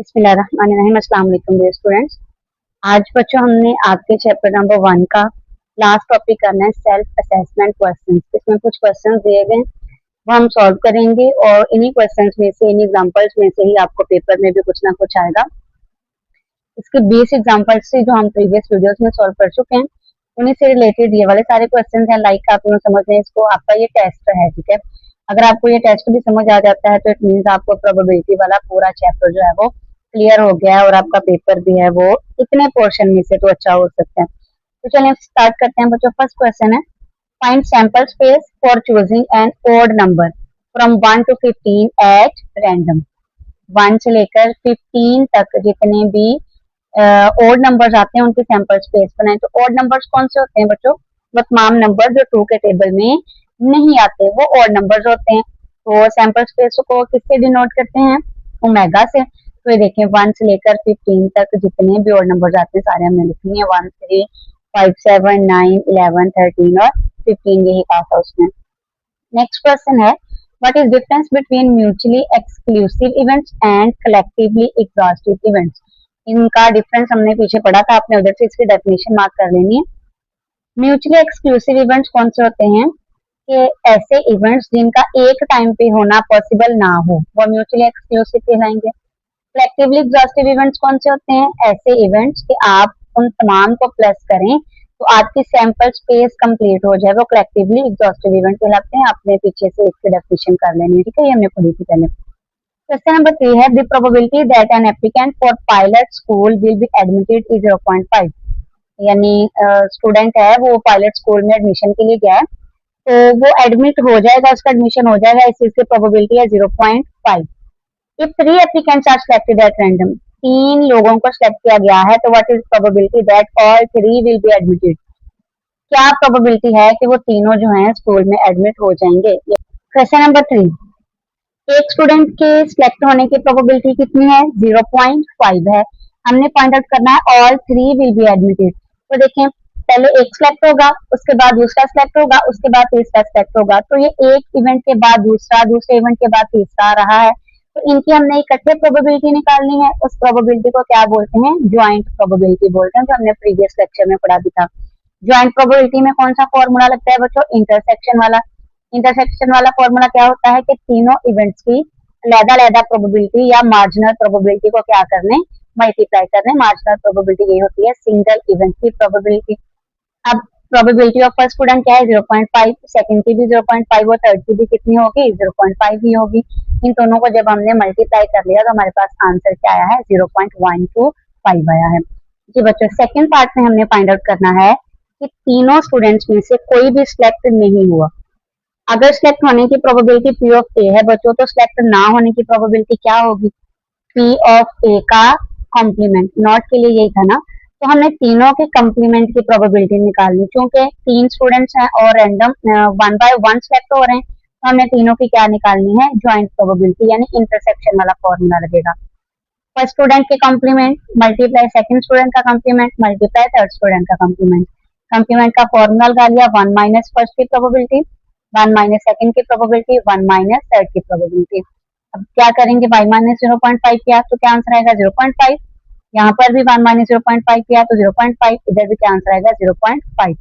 बिस्मिल्लाहिर्रहमानिर्रहीम। अस्सलाम वालेकुम डियर स्टूडेंट्स। आज बच्चों हमने आपके चैप्टर नंबर 1 का लास्ट टॉपिक करना है सेल्फ असेसमेंट क्वेश्चंस। इसमें कुछ क्वेश्चंस दिए गए वो हम सॉल्व करेंगे और इन्हीं क्वेश्चंस में से, इन एग्जांपल्स में से ही आपको पेपर में भी कुछ ना कुछ आएगा। इसके 20 एग्जांपल्स से जो हम प्रीवियस वीडियोस में सॉल्व कर चुके हैं उन्हीं से रिलेटेड ये वाले सारे क्वेश्चंस हैं। लाइक आप लोग समझ रहे हैं, इसको आपका ये टेस्ट है, ठीक है। अगर आपको ये टेस्ट भी समझ आ जाता है तो इट मींस आपको प्रोबेबिलिटी वाला पूरा चैप्टर जो है वो क्लियर हो गया है और आपका पेपर भी है वो इतने पोर्शन में से तो अच्छा हो सकता है। तो चलिए स्टार्ट करते हैं बच्चों। फर्स्ट क्वेश्चन है, find sample space for choosing an odd number from 1 to 15 at random. 1 से लेकर 15 तक जितने भी ओड नंबर्स आते हैं उनकी सैंपल स्पेस बनाएं। तो ओड नंबर्स कौन से होते हैं बच्चों? वो तमाम नंबर जो 2 के टेबल में नहीं आते वो ओड नंबर्स होते हैं। तो सैंपल स्पेस को किससे डिनोट करते हैं? ओमेगा से। तो ये देखें 1 से लेकर 15 तक जितने भी ओड नंबर्स आते हैं सारे हमने लिख लिए, 1 3 5 7 9 11 13 और 15 यही कहा था उसने। नेक्स्ट क्वेश्चन है, what is difference between mutually exclusive events and collectively exhaustive events? इनका डिफरेंस हमने पीछे पढ़ा था, आपने उधर से इसकी डेफिनेशन मार्क कर लेनी है। म्यूचुअली एक्सक्लूसिव इवेंट्स कौन से होते हैं कि ऐसे इवेंट्स जिनका एक टाइम पे होना पॉसिबल ना हो वो म्यूचुअली एक्सक्लूसिव कहलाएंगे। कलेक्टिवली एग्जॉस्टिव इवेंट्स कौन से होते हैं? ऐसे इवेंट्स कि आप उन तमाम को प्लस करें तो आपकी सैंपल स्पेस कंप्लीट हो जाए, वो कलेक्टिवली एग्जॉस्टिव इवेंट कहलाते हैं। आपने पीछे से इसकी डेफिनेशन कर लेनी है, ठीक है, ये हमने पढ़ी थी पहले। क्वेश्चन नंबर 3 है, the probability that an applicant for pilot school will be admitted is 0.5। यानी स्टूडेंट है वो पायलट स्कूल में एडमिशन के लिए गया है तो वो एडमिट हो जाएगा, उसका एडमिशन हो जाएगा, इस चीज की प्रोबेबिलिटी है 0.5। If 3 applicants are selected at random, 3 लोगों को सिलेक्ट किया गया है तो what is probability that all 3 will be admitted? क्या प्रोबेबिलिटी है कि वो तीनों जो हैं स्कूल में एडमिट हो जाएंगे? क्वेश्चन नंबर 3, एक स्टूडेंट के सिलेक्ट होने की प्रोबेबिलिटी कितनी है? 0.5 है। हमने फाइंड आउट करना है ऑल 3 विल बी एडमिटेड। तो देखें पहले एक सिलेक्ट होगा, उसके बाद दूसरा सिलेक्ट होगा, उसके बाद तीसरा सिलेक्ट होगा। तो ये एक इवेंट के बाद दूसरा, दूसरे इवेंट के बाद तीसरा आ रहा है। तो इनकी हमने इकट्ठे प्रोबेबिलिटी निकालनी है। उस प्रोबेबिलिटी को क्या बोलते हैं? ज्वाइंट प्रोबेबिलिटी बोलते हैं, जो हमने प्रीवियस लेक्चर में पढ़ा भी था। ज्वाइंट प्रोबेबिलिटी में कौन सा फॉर्मूला लगता है बच्चों? इंटरसेक्शन वाला। इंटरसेक्शन वाला फॉर्मूला क्या होता है कि तीनों इवेंट्स की अलग-अलग प्रोबेबिलिटी या मार्जिनल प्रोबेबिलिटी को क्या करने? मल्टीप्लाई करने। मार्जिनल प्रोबेबिलिटी ये होती है सिंगल इवेंट की प्रोबेबिलिटी। अब प्रोबेबिलिटी ऑफ फर्स्ट स्टूडेंट क्या है? 0.5, सेकंड की भी 0.5 और थर्ड की भी कितनी होगी? 0.5 ही होगी। इन दोनों को जब हमने मल्टीप्लाई कर लिया तो हमारे पास आंसर क्या आया है? 0.125 आया है। जी बच्चों, सेकंड पार्ट में हमने फाइंड आउट करना है कि तीनों स्टूडेंट्स में से कोई भी सिलेक्ट नहीं हुआ। अगर सिलेक्ट होने की प्रोबेबिलिटी P ऑफ A है बच्चों तो सिलेक्ट ना होने की प्रोबेबिलिटी क्या होगी? P ऑफ A का कॉम्प्लीमेंट। नॉट के लिए यही था ना, तो हमने तीनों के कॉम्प्लीमेंट की प्रोबेबिलिटी निकालनी। क्योंकि 3 स्टूडेंट्स हैं और रैंडम 1 by 1 सिलेक्ट हो रहे हैं तो हमने तीनों की क्या निकालनी है? ज्वाइंट प्रोबेबिलिटी, यानी इंटरसेक्शन वाला फॉर्मूला लगेगा। फर्स्ट स्टूडेंट के कॉम्प्लीमेंट मल्टीप्लाई सेकंड स्टूडेंट का कॉम्प्लीमेंट मल्टीप्लाई थर्ड स्टूडेंट का कॉम्प्लीमेंट। कॉम्प्लीमेंट का फॉर्मूला लगा लिया, 1 माइनस फर्स्ट की प्रोबेबिलिटी, 1 माइनस सेकंड की प्रोबेबिलिटी, 1 माइनस थर्ड की प्रोबेबिलिटी। अब क्या करेंगे? y माइनस 0.5 किया तो क्या आंसर आएगा? 0.5। यहाँ पर भी 1 माइनस 0.5 किया तो 0.5, इधर भी क्या आंसर आएगा? 0.5।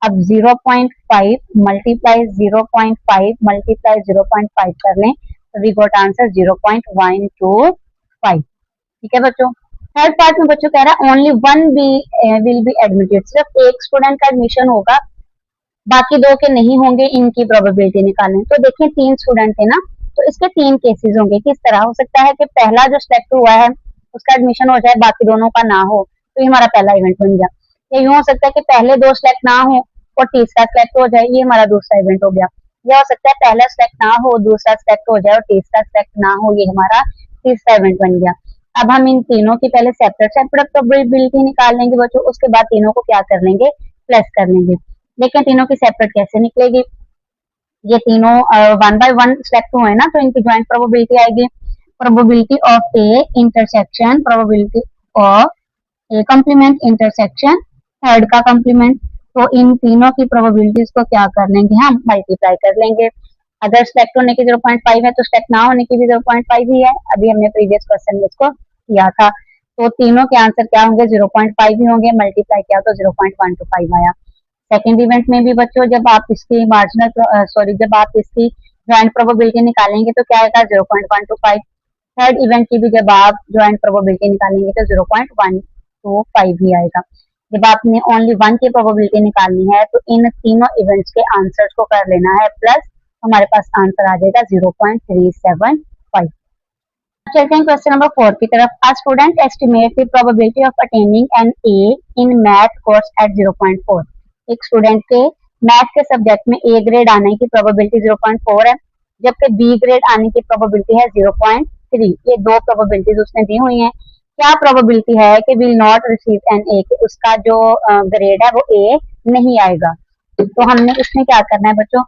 अब 0.5 मल्टीप्लाई 0.5 मल्टीप्लाई 0.5 कर लें तो वी गॉट आंसर 0.125। ठीक है बच्चों। थर्ड पार्ट में बच्चों कह रहा है ओनली 1 विल बी एडमिटेड, सिर्फ एक स्टूडेंट का एडमिशन होगा, बाकी 2 के नहीं होंगे। इनकी प्रोबेबिलिटी निकालें। तो देखिए 3 स्टूडेंट है ना, तो इसके 3 केसेस होंगे। किस तरह हो सकता है कि पहला जो सिलेक्ट हुआ है उसका एडमिशन हो जाए, बाकी दोनों का ना हो, तो ये हमारा पहला इवेंट बन गया। या यूं हो सकता है कि पहले 2 सिलेक्ट ना हो और तीसरा सिलेक्ट हो जाए, ये हमारा दूसरा इवेंट हो गया। यह हो सकता है पहला सिलेक्ट ना हो, दूसरा सिलेक्ट हो जाए और तीसरा सिलेक्ट ना हो, ये हमारा तीसरा इवेंट बन गया। अब हम इन तीनों की पहले सेपरेट सेपरेट प्रोबेबिलिटी निकाल लेंगे बच्चों, उसके बाद तीनों को क्या कर लेंगे? प्लस कर लेंगे। लेकिन तीनों की सेपरेट कैसे निकलेगी? ये तीनों 1 by 1 सिलेक्ट हुए ना, तो इनकी ज्वाइंट प्रोबेबिलिटी आएगी probability of A intersection probability of A complement intersection third का कॉम्प्लीमेंट। तो इन तीनों की प्रोबेबिलिटीज को क्या कर लेंगे? हम मल्टीप्लाई कर लेंगे। अगर सिलेक्ट होने की 0.5 है तो सिलेक्ट ना होने की भी 0.5 ही है। अभी हमने प्रीवियस क्वेश्चन में इसको किया था, तो तीनों के आंसर क्या होंगे, 0.5 ही होंगे। मल्टीप्लाई किया तो 0.125 आया। सेकेंड इवेंट में भी बच्चों जब आप इसकी जब आप इसकी ज्वाइंट प्रोबेबिलिटी निकालेंगे तो क्या आएगा, 0.125। थर्ड इवेंट की भी जब आप ज्वाइंट प्रोबेबिलिटी निकालेंगे तो 0.125 ही आएगा। जब आपने ओनली वन की प्रोबेबिलिटी निकालनी है तो इन तीनों इवेंट्स के आंसर्स को कर लेना है प्लस, हमारे पास आंसर आ जाएगा 0.375। चलते हैं क्वेश्चन नंबर 4 की तरफ। A student estimate the probability of attaining an A in math course at 0.4। एक स्टूडेंट के मैथ के सब्जेक्ट में ए ग्रेड आने की प्रोबेबिलिटी 0.4 है, जबकि बी ग्रेड आने की प्रोबेबिलिटी है 0.3। ये दो प्रोबेबिलिटीज उसने दी हुई हैं। क्या प्रोबेबिलिटी है कि will not receive an A, उसका जो ग्रेड है वो ए नहीं आएगा। तो हमने इसमें क्या करना है बच्चों,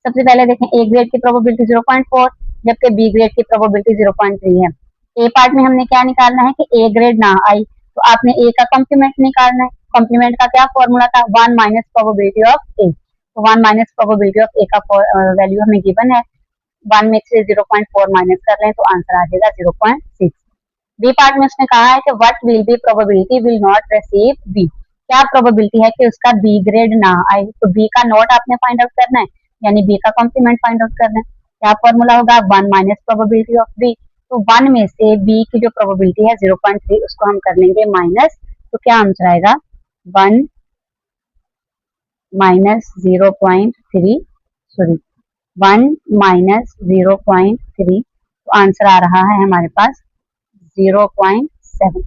सबसे पहले देखें ए ग्रेड की प्रोबेबिलिटी 0.4 जबकि बी ग्रेड की प्रोबेबिलिटी 0.3 है। ए पार्ट में हमने क्या निकालना है कि ए ग्रेड ना आई, तो आपने ए का कॉम्प्लीमेंट निकालना है। कॉम्प्लीमेंट का क्या फॉर्मूला था, 1 माइनस प्रोबेबिलिटी ऑफ ए। तो 1 माइनस प्रोबेबिलिटी ऑफ ए का वैल्यू हमें गिवन है, 1 में से 0.4 माइनस कर लें तो आंसर आ जाएगा 0.6। बी पार्ट में उसने कहा है कि what will be probability will not receive B, क्या प्रोबेबिलिटी है कि उसका बी ग्रेड ना आए। तो बी का नॉट आपने फाइंड आउट करना है, यानी बी का कॉम्प्लीमेंट फाइंड आउट करना है। क्या फॉर्मूला होगा, 1 माइनस प्रोबेबिलिटी ऑफ बी। तो 1 में से बी की जो प्रोबेबिलिटी है 0.3 उसको हम कर लेंगे माइनस, तो क्या आंसर आएगा 1 माइनस 0.3 तो आंसर आ रहा है हमारे पास 0.7।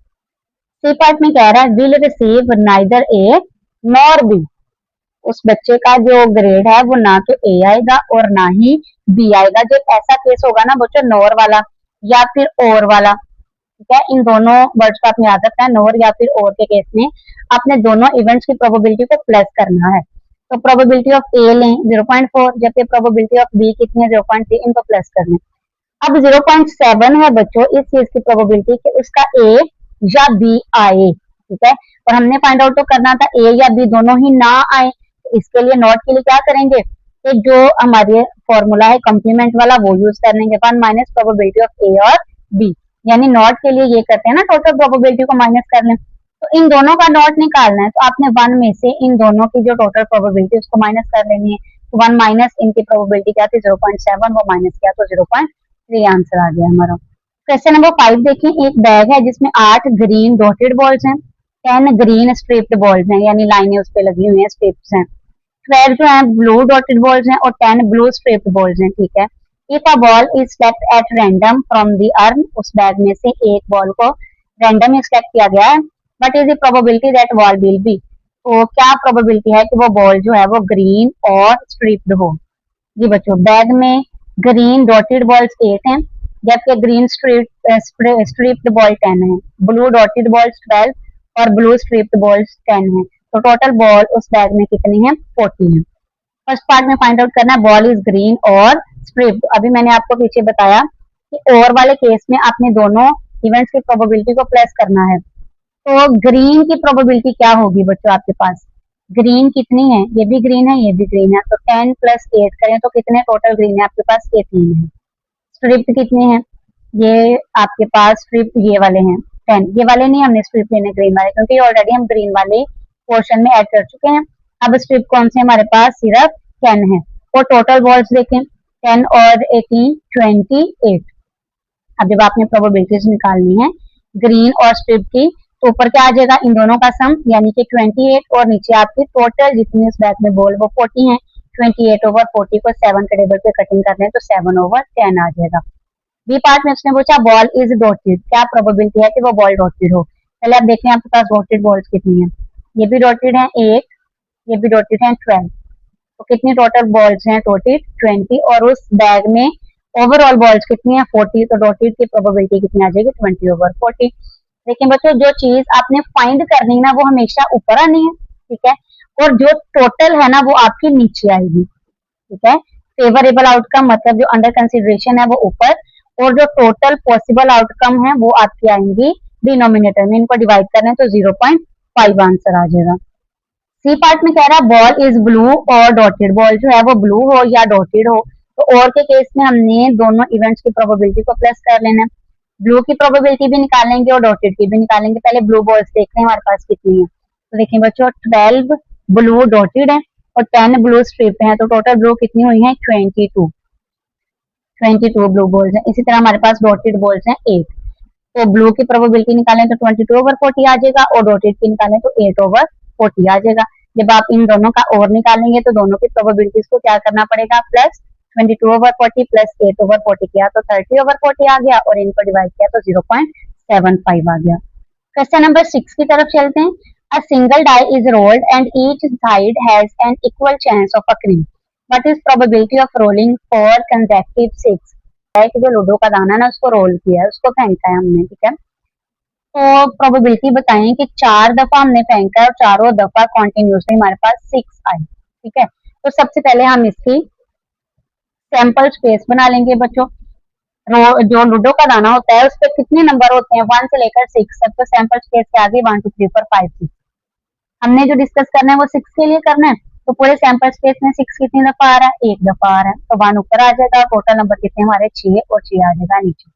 सी पार्ट में कह रहा है will receive neither A nor be, उस बच्चे का जो ग्रेड है वो ना तो ए आएगा और ना ही बी आएगा। जब ऐसा केस होगा ना बच्चों, नॉर वाला या फिर और वाला, ठीक है, इन दोनों वर्ड्स को आपने याद रखना है। नॉर या फिर और के केस में आपने दोनों इवेंट्स की प्रोबेबिलिटी को प्लस करना है। तो प्रोबेबिलिटी ऑफ ए लें 0.4 जबकि प्रोबेबिलिटी ऑफ बी कितनी है 0.3, इनको प्लस कर लें। अब 0.7 है बच्चों इस चीज की प्रोबेबिलिटी कि उसका ए या बी आए, ठीक है, और हमने फाइंड आउट तो करना था ए या बी दोनों ही ना आए। तो इसके लिए नॉट के लिए क्या करेंगे कि जो हमारे फॉर्मूला है कॉम्प्लीमेंट वाला वो यूज कर लेंगे, 1 माइनस प्रोबेबिलिटी ऑफ ए और बी, यानी नॉट के लिए ये करते हैं ना टोटल प्रोबेबिलिटी को माइनस कर लें। तो इन दोनों का नॉट निकालना है, तो आपने 1 में से इन दोनों की जो टोटल प्रोबेबिलिटी उसको माइनस कर लेनी है। तो 1 माइनस इनकी प्रोबेबिलिटी क्या थी 0.7, वो माइनस किया तो 0.3 आंसर आ गया हमारा। क्वेश्चन नंबर 5 देखिए, एक बैग है जिसमें 8 ग्रीन डॉटेड बॉल्स हैं, 10 ग्रीन स्ट्रिप्ड बॉल्स हैं, यानी लाइनें उस पर लगी हुई हैं, स्ट्रिप्स हैं। 12 जो है ब्लू डॉटेड बॉल्स हैं और 10 ब्लू स्ट्रिप्ड बॉल्स हैं, ठीक है। If a ball is select eight random from the earn, उस बैग में से एक बॉल को रैंडम सेलेक्ट किया गया है, what is the probability that ball will be, तो क्या प्रोबेबिलिटी है कि वो बॉल जो है वो ग्रीन और स्ट्रिप्ड हो। जी बच्चों, बैग में ग्रीन डॉटेड बॉल्स 8 हैं जबकि ग्रीन स्ट्रिप्ड बॉल 10 है, ब्लू डॉटेड बॉल्स 12 और ब्लू स्ट्रिप्ड बॉल्स 10 है। तो टोटल बॉल उस बैग में कितनी है 40 है। फर्स्ट पार्ट में फाइंड आउट करना है बॉल इज ग्रीन और स्ट्रिप्ड। अभी मैंने आपको पीछे बताया कि और वाले केस में आपने दोनों इवेंट्स की प्रोबेबिलिटी को प्लस करना है। तो ग्रीन की प्रोबेबिलिटी क्या होगी बच्चों, आपके पास ग्रीन कितनी है, ये भी ग्रीन है ये भी ग्रीन है, तो 10 प्लस 8 करें तो कितने टोटल ग्रीन है आपके पास, 18 है। स्ट्रिप्ड कितने हैं, ये आपके पास स्ट्रिप्ड ये वाले हैं 10, ये वाले नहीं हमने स्ट्रिप लेने ग्रीन वाले क्योंकि ऑलरेडी हम ग्रीन वाले पोर्शन में ऐड कर चुके हैं। अब स्ट्रिप कौन से हमारे पास सिर्फ 10 है और टोटल बॉल्स देखें 10 और 18 28। अब जब आपने प्रोबेबिलिटीज निकालनी है ग्रीन और स्ट्रिप की तो ऊपर क्या आ जाएगा इन दोनों का सम, यानी कि 28 और नीचे आपकी टोटल जितनी इस बैग में बॉल वो 40 है। 28 ओवर 40 को 7 के टेबल पे कटिंग कर लें तो 7 ओवर 10 आ जाएगा। बी पार्ट में उसने पूछा बॉल इज डॉटेड, क्या प्रोबेबिलिटी है कि वो बॉल डॉटेड हो। पहले आप देखें आपके पास डॉटेड बॉल्स कितनी है, ये भी डॉटेड है 8, ये भी डॉटेड है 12, तो कितनी टोटल बॉल्स हैं डॉटेड 20 और उस बैग में ओवरऑल बॉल्स कितनी है 40, तो डॉटेड की प्रोबेबिलिटी कितनी आ जाएगी 20 ओवर 40। लेकिन बच्चों जो चीज आपने फाइंड करनी है ना वो हमेशा ऊपर आनी है, ठीक है, और जो टोटल है ना वो आपकी नीचे आएगी, ठीक है। फेवरेबल आउटकम मतलब जो अंडर कंसिडरेशन है वो ऊपर और जो टोटल पॉसिबल आउटकम है वो आपकी आएंगी डिनोमिनेटर में, इनको डिवाइड करें तो 0.5 आंसर आ जाएगा। सी पार्ट में कह रहा है बॉल इज ब्लू और डॉटेड, बॉल जो है वो ब्लू हो या डॉटेड हो, तो और के केस में हमने दोनों इवेंट्स की प्रोबेबिलिटी को प्लस कर लेना है। ब्लू की प्रोबेबिलिटी भी निकालेंगे और डॉटेड की भी निकालेंगे। पहले ब्लू बॉल्स देख रहे हैं हमारे पास कितनी है। तो देखें बच्चों 12 ब्लू डॉटेड है और 10 ब्लू स्ट्रिप है, तो टोटल ब्लू कितनी हुई है 22 ब्लू बॉल्स हैं। इसी तरह हमारे पास डॉटेड बॉल्स हैं 8। तो ब्लू की प्रोबेबिलिटी निकालें तो 22/40 आ जाएगा और डॉटेड की निकालें तो 8/40 आ जाएगा। जब आप इन दोनों का और निकालेंगे तो दोनों की प्रोबेबिलिटीज को क्या करना पड़ेगा, प्लस 22/40 प्लस 8/40 किया तो 30/40 आ गया और इनको डिवाइड किया तो 0.75 आ गया। क्वेश्चन नंबर 6 की तरफ चलते हैं। A single die is rolled and each side has an equal chance of occurring. What is probability of rolling for consecutive 6? है कि जो लूडो का दाना ना उसको रोल किया है, उसको फेंका है हमने, ठीक है। तो प्रोबेबिलिटी बताएं कि 4 दफा हमने फेंका है और चारों दफा कॉन्टिन्यूसली हमारे पास 6 आए, ठीक है। तो सबसे पहले हम इसकी सैंपल स्पेस बना लेंगे बच्चों। जो लूडो का दाना होता है उस पर कितने नंबर होते हैं 1 से लेकर 6 तक, तो सैंपल स्पेस के आगे 1 2 3 4 5 6। हमने जो डिस्कस करना है वो 6 के लिए करना है, तो पूरे सैंपल स्पेस में 6 कितनी दफा आ रहा है, 1 दफा आ रहा है, तो 1 ऊपर आ जाएगा। टोटल नंबर कितने हमारे 6 और 6 आ जाएगा नीचे।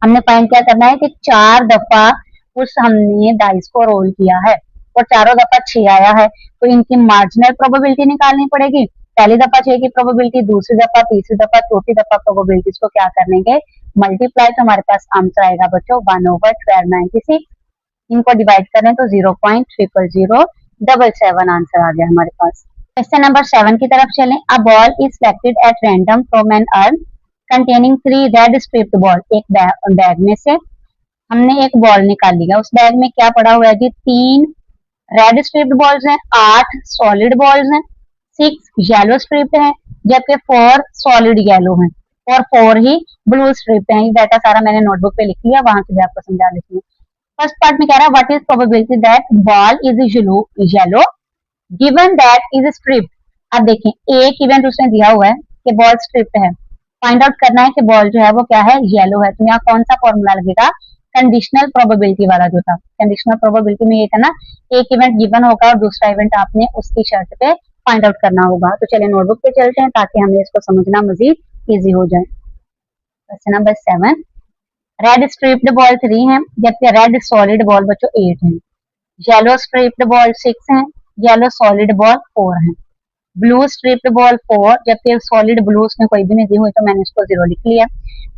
हमने फाइंड क्या करना है कि 4 दफा उस हमने डाइस को रोल किया है और चारों दफा 6 आया है, तो इनकी मार्जिनल प्रोबेबिलिटी निकालनी पड़ेगी। पहली दफा 6 की प्रोबेबिलिटी, दूसरी दफा, तीसरी दफा, चौथी दफा प्रोबेबिलिटीज को क्या करेंगे, मल्टीप्लाई, तो हमारे पास आंसर आएगा बच्चों 1/1296। इनको डिवाइड करें तो 0.000077 आंसर आ गया हमारे पास। क्वेश्चन नंबर 7 की तरफ चलें। A ball is selected at random from an urn containing 3 red striped ball. एक बैग में से हमने एक बॉल निकाल लिया, उस बैग में क्या पड़ा हुआ है जी, 3 रेड स्ट्रिप्ड बॉल्स हैं, 8 सॉलिड बॉल्स हैं, 6 येलो स्ट्रिप्ड हैं, जबकि 4 सॉलिड येलो हैं और 4 ही ब्लू स्ट्रिप्ड हैं। ये डाटा सारा मैंने नोटबुक पे लिख लिया, वहां से भी आपको समझा लेती हूँ। फर्स्ट पार्ट में कह रहा है what is probability that ball is yellow given that is striped. अब देखें एक इवेंट उसने दिया हुआ है कि बॉल स्ट्रिप्ड है, फाइंड आउट करना है कि बॉल जो है वो क्या है, येलो है। तो यहाँ कौन सा फॉर्मूला लगेगा, कंडीशनल प्रोबेबिलिटी वाला जो था। कंडीशनल प्रोबेबिलिटी में ये था ना, एक इवेंट गिवन होगा और दूसरा इवेंट आपने उसकी शर्त पे फाइंड आउट करना होगा। तो चलिए नोटबुक पे चलते हैं ताकि हमें इसको समझना मजीद इजी हो जाए। Question number 7, red striped ball 3 है, जबकि रेड सॉलिड बॉल बच्चों 8 है। येलो स्ट्रिप्ड बॉल 6 है, येलो सॉलिड बॉल 4 है। ब्लू स्ट्रिप्ड बॉल 4, जबकि सॉलिड ब्लू उसमें कोई भी नहीं दी हुई, तो मैंने उसको 0 लिख लिया।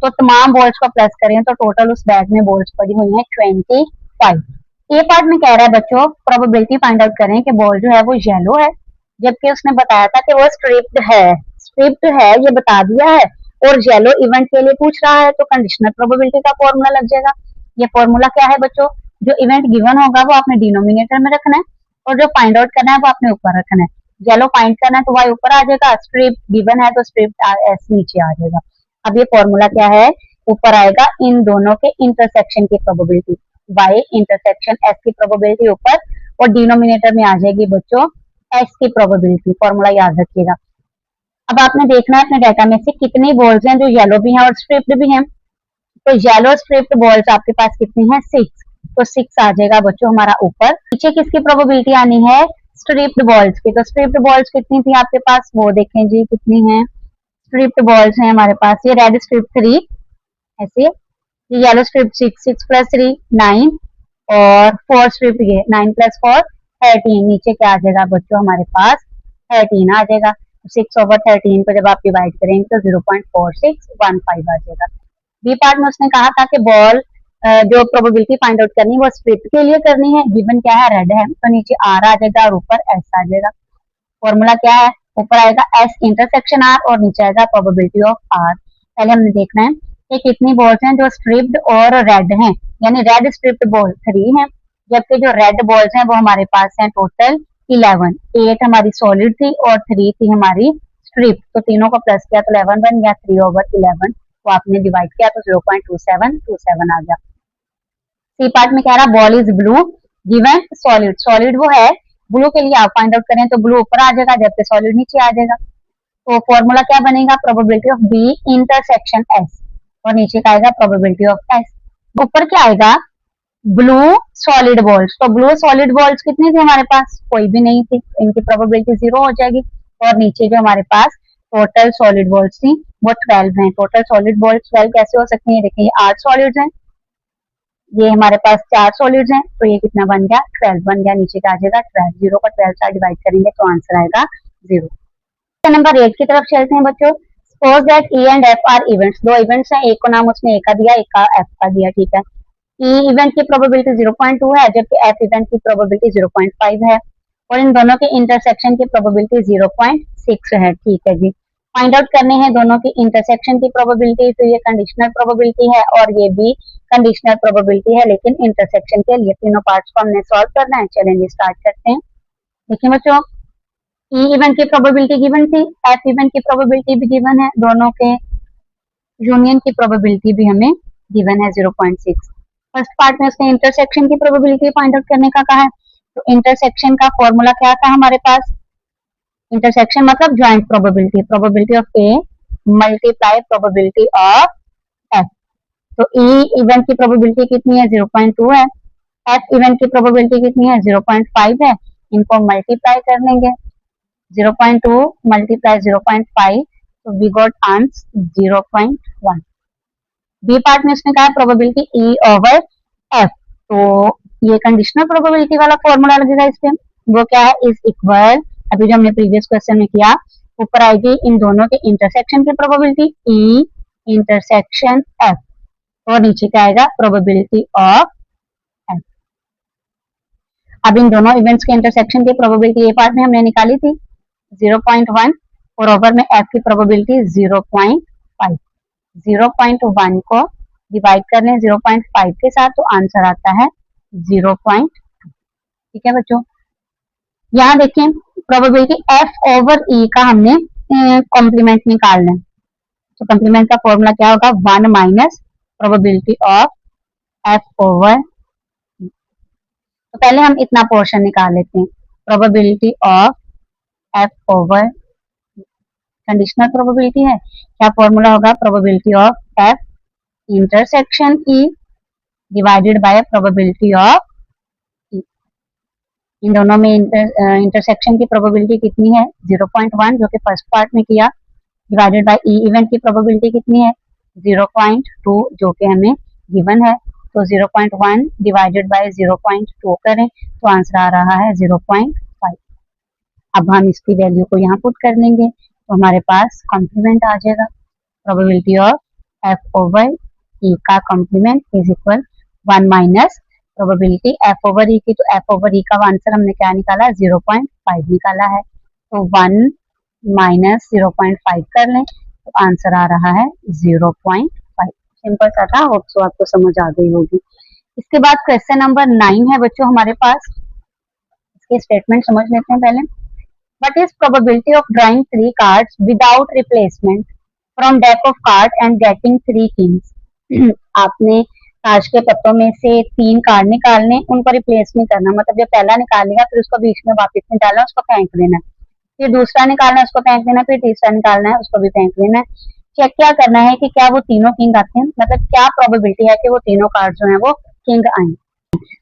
तो तमाम बॉल्स को प्लस करें तो टोटल उस बैग में बॉल्स पड़ी हुई है 25। ए पार्ट में कह रहा है बच्चों प्रोबेबिलिटी फाइंड आउट करें कि बॉल जो है वो येलो है, जबकि उसने बताया था कि वो स्ट्रिप्ड है। स्ट्रिप्ड है ये बता दिया है और येलो इवेंट के लिए पूछ रहा है, तो कंडीशनल प्रोबेबिलिटी का फॉर्मूला लग जाएगा। ये फॉर्मूला क्या है बच्चों, जो इवेंट गिवन होगा वो आपने डिनोमिनेटर में रखना है और जो फाइंड आउट करना है वो आपने ऊपर रखना है। येलो फाइंड करना है तो वाई ऊपर आ जाएगा, स्ट्रिप गिवन है तो स्ट्रिप एस नीचे आ जाएगा। अब ये फॉर्मूला क्या है, ऊपर आएगा इन दोनों के इंटरसेक्शन की प्रोबेबिलिटी, वाई इंटरसेक्शन एस की प्रोबेबिलिटी ऊपर और डिनोमिनेटर में आ जाएगी बच्चों एस की प्रोबेबिलिटी। फॉर्मूला याद रखिएगा। अब आपने देखना है अपने डाटा में से कितनी बॉल्स हैं जो येलो भी हैं और स्ट्रिप्ड भी हैं। तो येलो स्ट्रिप्ड बॉल्स आपके पास कितनी है 6, तो 6 आ जाएगा बच्चों हमारा ऊपर। नीचे किसकी प्रोबेबिलिटी आनी है, स्ट्रिप्ड बॉल्स की। तो स्ट्रिप्ड बॉल्स कितनी थी आपके पास, वो देखें जी कितनी है स्ट्रिप्ड बॉल्स हैं हमारे पास। ये रेड स्ट्रिप 3 ऐसे, ये येलो स्ट्रिप 6, 6 + 3 9 और 4 स्ट्रिप ये 9 + 4 13। नीचे क्या आ जाएगा बच्चों हमारे पास 13 आ जाएगा। 6/13 को जब आप डिवाइड करेंगे तो 0.4615 आ जाएगा। बी पार्ट में उसने कहा था कि बॉल जो प्रोबेबिलिटी फाइंड आउट करनी है वो स्ट्रिप के लिए करनी है। गिवन क्या है, रेड है, तो नीचे आर आ जाएगा और ऊपर एस आ जाएगा। फॉर्मूला क्या है, ऊपर आएगा एस इंटरसेक्शन आर और नीचे आएगा प्रोबेबिलिटी ऑफ आर। पहले हमने देखना है कि कितनी बॉल्स हैं जो स्ट्रिप्ड और रेड हैं, यानी रेड स्ट्रिप्ड बॉल 3 है, जबकि जो रेड बॉल्स हैं वो हमारे पास हैं टोटल 11। 8 हमारी सॉलिड थी और 3 थी हमारी स्ट्रिप, तो तीनों को प्लस किया तो 11 बन गया। 3/11 को आपने डिवाइड किया तो 0.2727 आ गया। सी पार्ट में कह रहा ball is blue given solid. Solid वो है, ब्लू के लिए आप फाइंड आउट करें तो ब्लू ऊपर आ जाएगा जबकि सॉलिड नीचे आ जाएगा। तो फॉर्मूला क्या बनेगा, probability of B intersection S और नीचे का आएगा प्रोबेबिलिटी ऑफ एस। ऊपर क्या आएगा, ब्लू सॉलिड बॉल्स। तो ब्लू सॉलिड बॉल्स कितनी थी हमारे पास, कोई भी नहीं थी, इनकी प्रोबेबिलिटी 0 हो जाएगी। और नीचे जो हमारे पास टोटल सॉलिड बॉल्स थी वो 12 हैं। टोटल सॉलिड बॉल्स 12 कैसे हो सकती है? देखिए ये 8 सॉलिड्स हैं, ये हमारे पास 4 सॉलिड्स हैं, तो ये कितना बन गया? 12 बन गया। नीचे का आ जाएगा 12, 0 का 12 से डिवाइड करेंगे तो आंसर आएगा 0। नंबर 8 की तरफ चलते हैं बच्चों। Suppose that E and F R events, दो इवेंट्स हैं, एक को नाम उसने ए का दिया, एक का एफ का दिया, ठीक है। ई इवेंट की प्रोबेबिलिटी 0.2 है, जबकि एफ इवेंट की प्रोबेबिलिटी 0.5 है, और इन दोनों के इंटरसेक्शन की प्रोबेबिलिटी 0.6 है, ठीक है जी। फाइंड आउट करने हैं दोनों की इंटरसेक्शन की प्रोबेबिलिटी, तो ये कंडीशनल प्रोबेबिलिटी है और ये भी कंडीशनल प्रोबेबिलिटी है, लेकिन इंटरसेक्शन के लिए तीनों पार्ट्स को हमने सॉल्व करना है। चलेंगे स्टार्ट करते हैं। देखिए बच्चों, ई इवेंट की प्रोबेबिलिटी गिवन थी, एफ इवेंट की प्रोबेबिलिटी भी गिवन है, दोनों के यूनियन की प्रोबेबिलिटी भी हमें गिवन है 0.6। फर्स्ट पार्ट में उसने इंटरसेक्शन की प्रोबेबिलिटी फाइंड आउट करने का कहा है, तो इंटरसेक्शन का फॉर्मूला क्या था हमारे पास? इंटरसेक्शन मतलब joint probability, probability of A multiply probability of F. तो ई इवेंट की प्रोबेबिलिटी कितनी है? 0.2 है। एफ इवेंट की प्रोबेबिलिटी कितनी है? 0.5 है। इनको मल्टीप्लाई कर लेंगे, 0.2 मल्टीप्लाई 0.5, तो we got answer 0.1। B part में उसने कहा प्रोबेबिलिटी ई ओवर एफ, तो ये कंडीशनल प्रोबेबिलिटी वाला फॉर्मूला लगेगा इस पे, वो क्या है? इज इक्वल, अभी जो हमने प्रीवियस क्वेश्चन में किया, ऊपर आएगी इन दोनों के इंटरसेक्शन की प्रोबेबिलिटी ई इंटरसेक्शन एफ, और नीचे क्या आएगा? Probability of F. अब इन दोनों इवेंट्स के इंटरसेक्शन की प्रोबेबिलिटी ए पार्ट में हमने निकाली थी 0.1, और ओवर में एफ की प्रोबेबिलिटी 0.5। 0.1 को डिवाइड कर लें 0.5 के साथ, तो आंसर आता है 0.2। ठीक है बच्चों, यहाँ देखें प्रोबेबिलिटी एफ ओवर ई का हमने कॉम्प्लीमेंट निकालना है, तो कॉम्प्लीमेंट का फॉर्मूला क्या होगा? 1 minus probability of F over. तो पहले हम इतना पोर्शन निकाल लेते हैं, probability of F over, conditional probability है, क्या फॉर्मूला होगा? Probability of F intersection E divided by probability of E. इन दोनों में इंटरसेक्शन की प्रोबेबिलिटी कितनी है? 0.1 जो कि फर्स्ट पार्ट में किया, डिवाइडेड बाय ई इवेंट की प्रोबेबिलिटी कितनी है? 0.2 जो कि हमें गिवन है, तो 0.1 डिवाइडेड बाय 0.2 करें तो आंसर आ रहा है 0.5। अब हम इसकी वैल्यू को यहाँ पुट कर लेंगे, तो हमारे पास कॉम्प्लीमेंट आ जाएगा, probability of F over E का complement is equal 1 minus probability F over E की, तो एफ ओवर ई का आंसर हमने क्या निकाला? 0.5 निकाला है, तो 1 माइनस 0.5 कर लें तो आंसर आ रहा है 0.5। सिंपल सा था, होप सो आपको समझ आ गई होगी। इसके बाद क्वेश्चन नंबर 9 है बच्चों हमारे पास, इसके स्टेटमेंट समझ लेते हैं पहले। What is probability of drawing 3 cards without replacement from deck of cards and getting 3 kings? आपने ताश के पत्तों में से 3 कार्ड निकालने, उनको रिप्लेस नहीं करना, मतलब जब पहला निकालेगा फिर उसको बीच में वापस नहीं डालना, उसको फेंक देना, फिर दूसरा निकालना है उसको फेंक देना, फिर तीसरा निकालना है उसको भी फेंक देना। चेक क्या करना है कि क्या वो तीनों किंग आते हैं, मतलब क्या प्रोबेबिलिटी है कि वो तीनों कार्ड जो है वो किंग आए।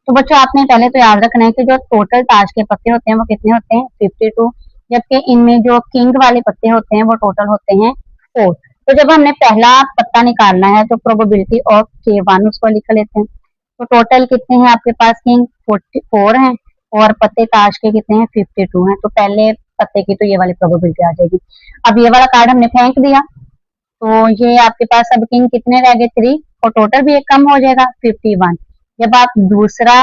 तो बच्चों आपने पहले तो याद रखना है कि जो टोटल ताश के पत्ते होते हैं वो कितने होते हैं? 52, जबकि इनमें जो किंग वाले पत्ते होते हैं वो टोटल होते हैं 4। तो जब हमने पहला पत्ता निकालना है तो प्रोबेबिलिटी ऑफ K1 उसको लिख लेते हैं, तो टोटल कितने हैं आपके पास? किंग 44 हैं और पत्ते ताश के कितने हैं? 52 हैं, तो पहले पत्ते की तो ये वाली प्रोबेबिलिटी आ जाएगी। अब ये वाला कार्ड हमने फेंक दिया, तो ये आपके पास अब किंग कितने रह गए? 3, और टोटल भी एक कम हो जाएगा 51। जब आप दूसरा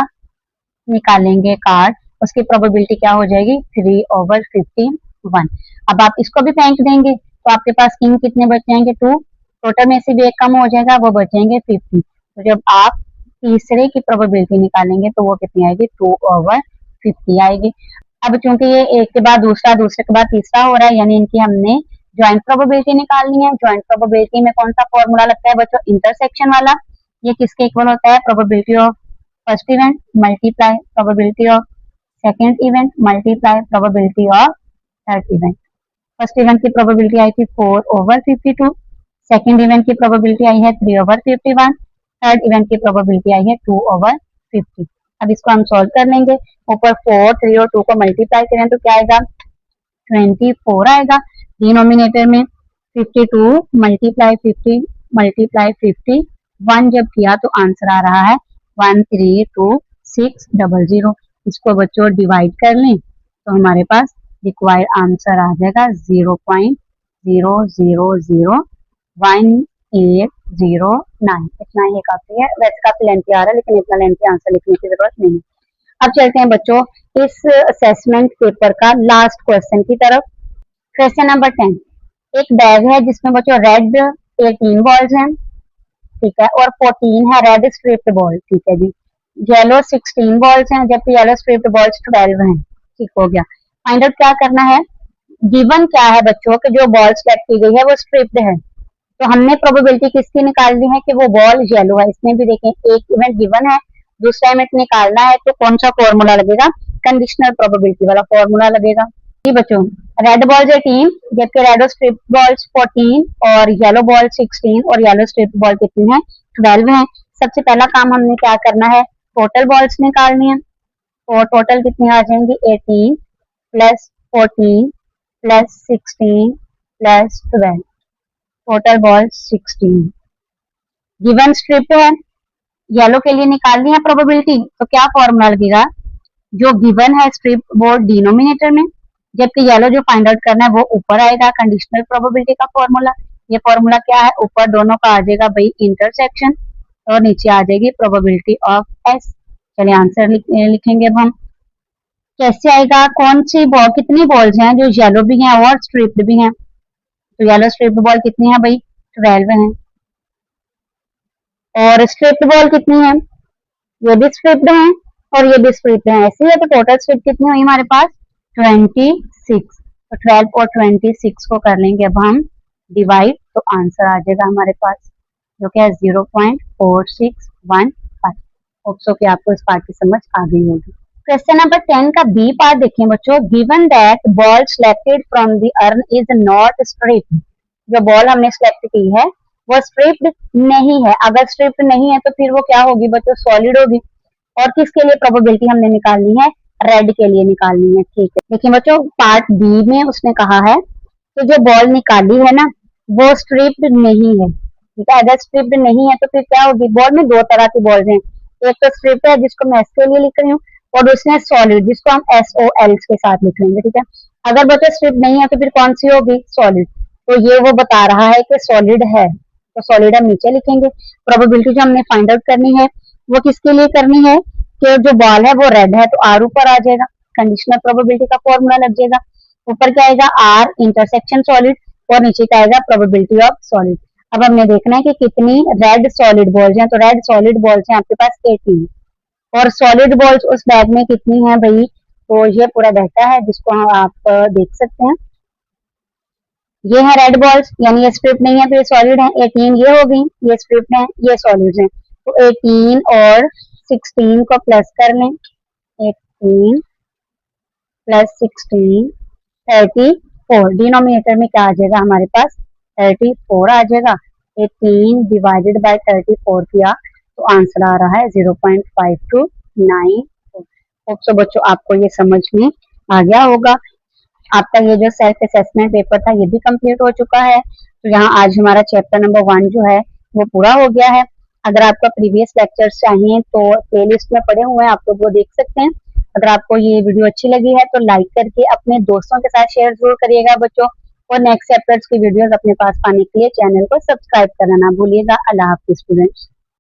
निकालेंगे कार्ड, उसकी प्रोबेबिलिटी क्या हो जाएगी? 3/51। अब आप इसको भी फेंक देंगे तो आपके पास किंग कितने बच जाएंगे? 2, टोटल में से भी एक कम हो जाएगा, वो बचेंगे 50। तो जब आप तीसरे की प्रोबेबिलिटी निकालेंगे तो वो कितनी आएगी? 2/50 आएगी। अब चूंकि ये एक के बाद दूसरा, दूसरे के बाद तीसरा हो रहा है, यानी इनकी हमने ज्वाइंट प्रोबेबिलिटी निकालनी है। ज्वाइंट प्रोबेबिलिटी में कौन सा फॉर्मूला लगता है बच्चों? इंटरसेक्शन वाला। ये किसके इक्वल होता है? Probability of first event multiply probability of second event multiply probability of third event. First event की प्रोबेबिलिटी आई थी 4/52, सेकेंड इवेंट की प्रोबेबिलिटी आई है 3/51, थर्ड इवेंट की प्रोबेबिलिटी आई है 2/50। अब इसको हम सॉल्व कर लेंगे, ऊपर 4, 3 और 2 को मल्टीप्लाई करें तो क्या आएगा? 24 आएगा। डिनोमिनेटर में 52 मल्टीप्लाई 50 मल्टीप्लाई 50 1 जब किया तो आंसर आ रहा है 132,600। इसको बच्चों डिवाइड कर लें तो हमारे पास रिक्वायर्ड आंसर आ जाएगा 0.0001,809। इतना ही काफी है, वैसे काफी लेंथी आ रहा है लेकिन इतना लेंथी आंसर लिखने की जरूरत नहीं। अब चलते हैं बच्चों इस असेसमेंट पेपर का लास्ट क्वेश्चन की तरफ। Question number 10। एक बैग है जिसमें बच्चों रेड 18 बॉल्स हैं, ठीक है, और 14 है रेड स्ट्रिप्ड बॉल, ठीक है जी। येलो 16 बॉल्स हैं जबकि येलो स्ट्रिप्ड बॉल्स 12 हैं, ठीक हो गया। फाइंड आउट क्या करना है, गिवन क्या है बच्चों कि जो बॉल सेलेक्ट की गई है वो स्ट्रिप्ड है, तो हमने प्रोबेबिलिटी किसकी निकालनी है कि वो बॉल येलो है। इसमें भी देखें एक इवेंट गिवन है, दूसरा इवेंट निकालना है, तो कौन सा फॉर्मूला लगेगा, कंडीशनल प्रोबेबिलिटी वाला फॉर्मूला लगेगा। जी बच्चों, रेड बॉल्स 18 जबकि रेड स्ट्रिप बॉल्स 14 और येलो बॉल 16 और येलो स्ट्रिप बॉल कितनी है, 12 है। सबसे पहला काम हमने क्या करना है, टोटल बॉल्स निकालनी है, और टोटल कितनी आ जाएंगी 18 plus 14 plus 16 plus 12, total balls 16। Given strip है, येलो के लिए निकालनी है प्रोबेबिलिटी, तो क्या फॉर्मूला लगेगा, जो गिवन है स्ट्रिप वो डिनोमिनेटर में, जबकि येलो जो फाइंड आउट करना है वो ऊपर आएगा, कंडीशनल प्रोबेबिलिटी का फॉर्मूला। ये फॉर्मूला क्या है, ऊपर दोनों का आ जाएगा भाई इंटरसेक्शन, और नीचे आ जाएगी प्रोबेबिलिटी ऑफ एस। चलिए आंसर लिखेंगे अब हम। कैसे आएगा, कौन सी बॉल, कितनी बॉल्स हैं जो येलो भी हैं और स्ट्रिप्ड भी हैं, तो येलो स्ट्रिप्ड बॉल कितनी है भाई 12 है, और स्ट्रिप्ड बॉल कितनी है, ये भी स्ट्रिप्ड है और ये भी स्ट्रिप्ड है, ऐसे है। तो टोटल स्ट्रिप कितनी हुई हमारे पास 26, तो 12 और 26 को कर लेंगे अब हम डिवाइड, तो आंसर आ जाएगा हमारे पास जो कि है 0.4615। होप सो कि आपको इस पार्ट की समझ आ गई होगी। क्वेश्चन नंबर 10 का बी पार्ट देखिए बच्चों, given that ball selected from the urn is not striped, जो बॉल हमने सिलेक्ट की है वो स्ट्रिप्ड नहीं है। अगर स्ट्रिप्ड नहीं है तो फिर वो क्या होगी बच्चों, सॉलिड होगी। और किसके लिए प्रोबेबिलिटी हमने निकालनी है, रेड के लिए निकालनी है, ठीक है। देखिए बच्चों पार्ट बी में उसने कहा है कि जो बॉल निकाली है ना वो स्ट्रिप्ड नहीं है, ठीक है। अगर स्ट्रिप्ड नहीं है तो फिर क्या होगी, बॉल में दो तरह की बॉल्स हैं, एक तो स्ट्रिप्ड है जिसको मैं एस के लिए लिख रही हूँ, और दूसरी है सॉलिड जिसको हम SOL के साथ लिख लेंगे, ठीक है। अगर बच्चों स्ट्रिप्ड नहीं है तो फिर कौन सी होगी, सॉलिड। तो ये वो बता रहा है कि सॉलिड है, तो सॉलिड हम नीचे लिखेंगे। प्रोबेबिलिटी जो हमने फाइंड आउट करनी है वो किसके लिए करनी है, कि जो बॉल है वो रेड है, तो आर ऊपर आ जाएगा, कंडीशनल प्रोबेबिलिटी का फॉर्मूला लग जाएगा। ऊपर क्या आएगा, आर इंटरसेक्शन सॉलिड, और नीचे क्या आएगा, प्रोबेबिलिटी ऑफ सॉलिड। अब हमने देखना है कि कितनी रेड सॉलिड बॉल्स हैं, तो रेड सॉलिड बॉल्स हैं आपके पास 18, और सॉलिड बॉल्स उस बैग में कितनी है भाई, तो ये पूरा डाटा है जिसको आप देख सकते हैं। ये है रेड बॉल्स, यानी ये स्ट्रिप नहीं है तो ये सॉलिड है, 18 ये हो गई, ये स्ट्रिप है, ये सॉलिड है, तो 18 और 16 को प्लस कर लें, 18 प्लस 16 34, डिनोमिनेटर में क्या आ जाएगा हमारे पास 34 आ जाएगा। 18 डिवाइडेड बाय 34 किया तो आंसर आ रहा है 0.5294। होप सो बच्चों आपको ये समझ में आ गया होगा। आपका ये जो सेल्फ असेसमेंट पेपर था ये भी कंप्लीट हो चुका है। तो यहाँ आज हमारा चैप्टर नंबर 1 जो है वो पूरा हो गया है। अगर आपका प्रीवियस लेक्चर्स चाहिए तो प्लेलिस्ट में पड़े हुए हैं, आप लोग वो देख सकते हैं। अगर आपको ये वीडियो अच्छी लगी है तो लाइक करके अपने दोस्तों के साथ शेयर जरूर करिएगा बच्चों, और नेक्स्ट चैप्टर्स की वीडियोस अपने पास पाने के लिए चैनल को सब्सक्राइब करना ना भूलिएगा। अल्लाह हाफिज़ स्टूडेंट्स।